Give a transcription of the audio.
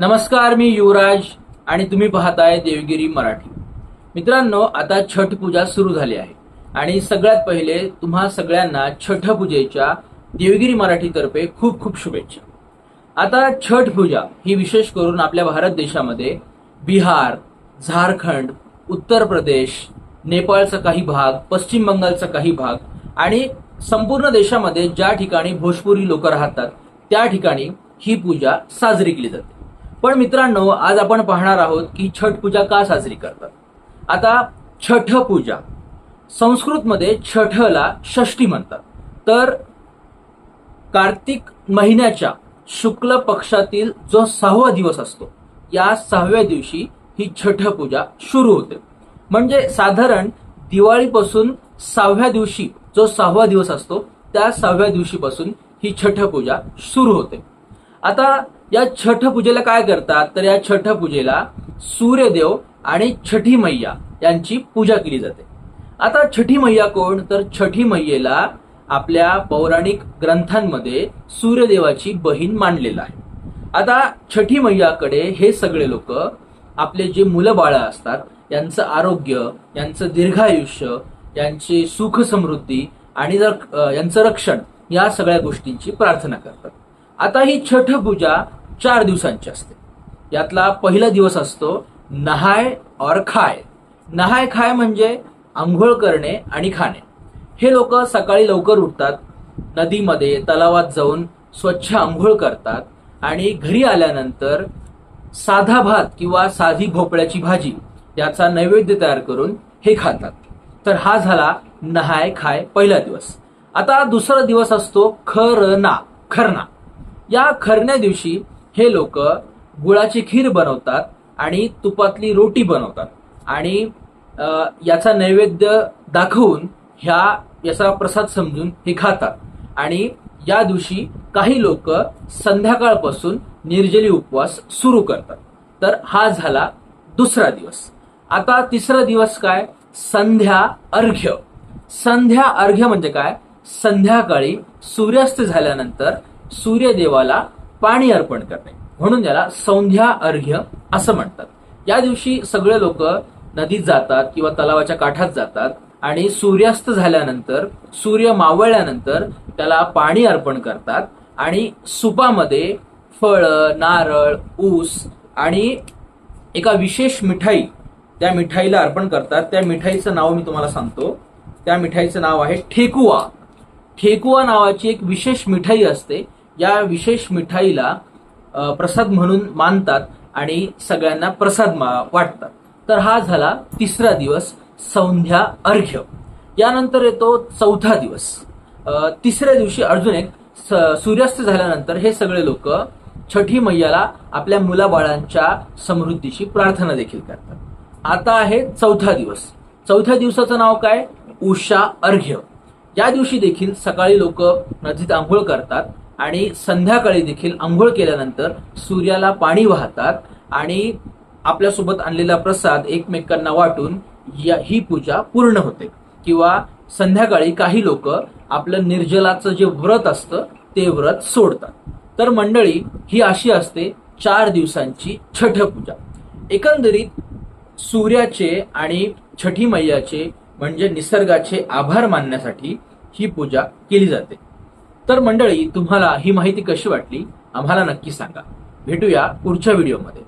नमस्कार, मी युवराज आणि तुम्ही पाहताय देवगिरी मराठी। मित्रांनो, आता छठ पूजा सुरू झाली आहे आणि सगळ्यात पहिले तुम्हा सगळ्यांना छठ पूजेच्या देवगिरी मराठी तर्फे खूप खूप शुभेच्छा। आता छठ पूजा ही विशेष करून आपल्या भारत देशामध्ये बिहार, झारखंड, उत्तर प्रदेश, नेपाळचा काही भाग, पश्चिम बंगालचा काही भाग आणि संपूर्ण देशामध्ये ज्या ठिकाणी भोजपुरी लोक राहतात त्या ठिकाणी ही पूजा साजरी केली जाते। पण मित्रांनो, आज आपण पाहणार आहोत की छठ पूजा का साजरी करतात। आता छठ पूजा संस्कृतमध्ये छठला षष्ठी म्हणतात। तर कार्तिक महिन्याच्या शुक्ल पक्षातील जो 6वा दिवस असतो या 6व्या दिवशी ही छठ पूजा सुरू होते। म्हणजे साधारण दिवाळीपासून 6व्या दिवशी जो 6वा दिवस असतो त्या 6व्या दिवशीपासून ही छठ पूजा सुरू होते। आता या छठ पूजेला काय करतात, तर या छठ पूजेला सूर्यदेव आणि छठी मैया यांची पूजा केली जाते। आता छठी मैया कोण, तर छठी मैयेला आपल्या पौराणिक ग्रंथांमध्ये सूर्यदेवाची बहीण मानलेला आहे। आता छठी मैयाकडे हे सगळे लोक आपले जे मुलं बाळ असतात यांचं आरोग्य, यांचं दीर्घायुष्य, यांची सुख समृद्धी आणि यांचं रक्षण या सगळ्या गोष्टींची प्रार्थना करतात। आता ही छठ पूजा 4 दिवसांची असते। यातला पहिला दिवस असतो नहाय और खाय। नहाय खाय म्हणजे आंघोळ करणे आणि खाणे। हे लोक सकाळी लवकर उठतात, नदीमध्ये तलावात जाऊन स्वच्छ आंघोळ करतात आणि घरी आल्यानंतर साधा भात किंवा साधी भोपळ्याची भाजी याचा नैवेद्य तयार करून हे खातात। तर हा झाला नहाय खाय पहिला दिवस। आता दुसरा दिवस असतो खरना। या खरण्या दिवशी हे लोक गुळाची खीर बनवतात आणि तुपातली रोटी बनवतात आणि याचा नैवेद्य दाखवून याचा प्रसाद समजून हे खातात। आणि या दिवशी काही लोक संध्याकाळपासून निर्जली उपवास सुरू करतात। तर हा झाला दुसरा दिवस। आता तिसरा दिवस काय, संध्या अर्घ्य। संध्या अर्घ्य म्हणजे काय, संध्याकाळी सूर्यास्त झाल्यानंतर सूर्यदेवाला पाणी अर्पण करणे, म्हणून याला संध्या अर्घ्य असं म्हणतात। या दिवशी सगळे लोक नदीत जातात किंवा तलावाच्या काठात जातात आणि सूर्यास्त झाल्यानंतर, सूर्य मावळल्यानंतर त्याला पाणी अर्पण करतात आणि सुपामध्ये फळ, नारळ, ऊस आणि एका विशेष मिठाई त्या मिठाईला अर्पण करतात। त्या मिठाईचं नाव मी तुम्हाला सांगतो। त्या मिठाईचं नाव आहे ठेकुआ। ठेकुआ नावाची एक विशेष मिठाई असते। या विशेष मिठाईला प्रसाद म्हणून मानतात आणि सगळ्यांना प्रसाद वाटतात। तर हा झाला तिसरा दिवस, संध्या अर्घ्य। यानंतर येतो चौथा दिवस। तिसऱ्या दिवशी अजून एक सूर्यास्त झाल्यानंतर हे सगळे लोक छठी मैयाला आपल्या मुलाबाळांच्या समृद्धीची प्रार्थना देखील करतात। आता आहे चौथा दिवस। चौथ्या दिवसाचं नाव काय, उषा अर्घ्य। या दिवशी देखील सकाळी लोक नदीत आंघोळ करतात आणि संध्याकाळी देखील आंघोळ केल्यानंतर सूर्याला पाणी वाहतात आणि आपल्यासोबत आणलेला प्रसाद एकमेकांना वाटून ही पूजा पूर्ण होते। किंवा संध्याकाळी काही लोक आपलं निर्जलाचं जे व्रत असतं ते व्रत सोडतात। तर मंडळी, ही अशी असते 4 दिवसांची छठ पूजा। एकंदरीत सूर्याचे आणि छठी मैयाचे म्हणजे निसर्गाचे आभार मानण्यासाठी ही पूजा केली जाते। तर मंडळी, तुम्हाला ही माहिती कशी वाटली आम्हाला नक्की सांगा। भेटूया पुढच्या व्हिडिओमध्ये।